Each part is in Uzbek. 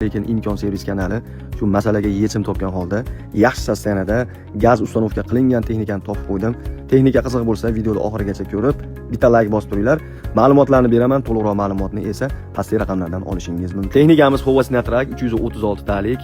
Lekin Imkon servis kanali shu masalaga yechim topgan holda yaxshi sostanada gaz ustanovka qilingan texnikani topib qo'ydim. Texnika qiziq bo'lsa videoni oxirigacha ko'rib, bitta like bosib turinglar. Ma'lumotlarni beraman, to'liqroq ma'lumotni esa pastki raqamlardan olishingiz mumkin. Texnikamiz Hovo Sinatrak 336 talik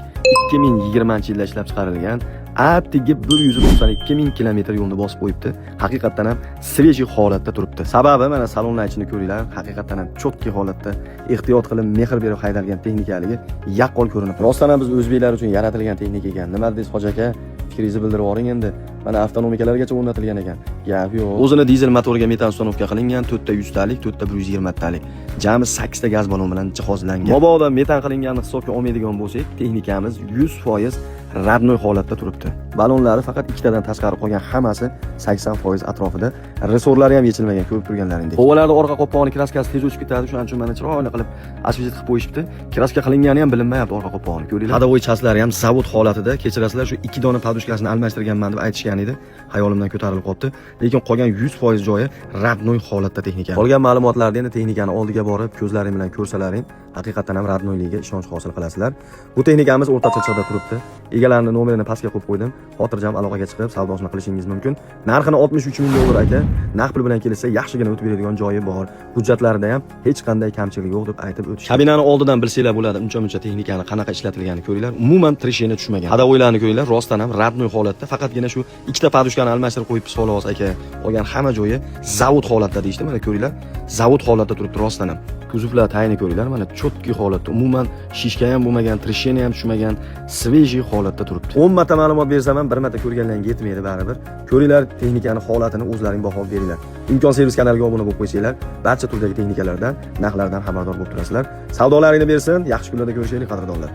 2020-yilda ishlab chiqarilgan. Atigi 192 ming kilometr yo'lni bosib qo'yibdi. Haqiqatan ham svejiy holatda turibdi. Sababi mana salonlar ichini ko'ringlar, haqiqatan ham chotki holatda, ehtiyot qilib mehr berib haydalgan texnikaligi yaqqol ko'rinib. Rostdan ham biz o'zbeklar uchun yaratilgan texnika ekan. Nima deysiz hoji aka? Fikringizni bildirib yuboring endi. Mana avtonomikalargacha o'rnatilgan ekan. Gap yo'q. O'zini dizel motoriga metan ustanovka qilingan, 4 ta 100 talik, 4 ta 120 talik. Jami 8 ta gaz ballon bilan jihozlangan. Mabodo metan qilinganini hisobga olmaydigan bo'lsak, texnikamiz 100% radnoy holatda turibdi. Ballonlari faqat ikkitadan tashqari qolgan hammasi 80% atrofida. Resorlari ham yechilmagan, ko'rib turganlaringdek. Hovalarda orqa qopqog'ini kraskasi tez o'chib ketadi, shuning uchun mana chiroyli qilib asfalt qilib qo'yishibdi. Kraska qilingani ham bilinmayapti orqa qopqog'ini. Ko'ringlar. Hadovoy chaslari ham zavod holatida. Kechirasizlar, shu 2 dona podushkasini almashtirganman deb aytishgan edi. Hayolimdan ko'tarilib qopti. Lekin qolgan 100% joyi radnoy holatda texnika. Qolgan ma'lumotlarni endi texnikani oldiga borib, ko'zlaring bilan ko'rsalaring, haqiqatan ham radnoyligiga ishonch hosil qilasizlar. Bu texnikamiz o'rtacha chig'da turibdi. Egalarining nomerini pastga qo'yib qo'ydim. Xotirjam aloqaga chiqib savdosini qilishingiz mumkin. Narxini 63 ming dollar aka. Naqd pul bilan kelsa yaxshigina o'tib beradigan joyi bor. Hujjatlarida ham hech qanday kamchilik yo'q deb aytib o'tishdi. Kabinani oldidan bilsanglar bo'ladi, uncha-muncha texnikani qanaqa ishlatilganini ko'ringlar. Umuman trishena tushmagan. Hadovoylarni ko'ringlar, rostdan ham radnoy holatda. Faqatgina shu ikkita podushkani almashtirib qo'yibmiz xolos aka. Qolgan hamma joyi zavod holatda deyishdi. Mana ko'ringlar, zavod holatda turibdi rostdan ham. Kuzovlar tayini ko'ringlar, mana chotki holatda. Umuman shishka ham bo'lmagan, trishena ham tushmagan, svejiy holatda turibdi. 10 marta ma'lumot bersam ham bir marta ko'rganlarga yetmaydi baribir. Ko'ringlar, texnikani holatini o'zlaring baho beringlar. Imkon servis kanaliga obuna bo'lib qo'ysanglar, barcha turdagi texnikalardan, narxlardan xabardor bo'lib turasizlar. Savdolaringni bersin, yaxshi kunlarda ko'rishaylik qadrdonlar.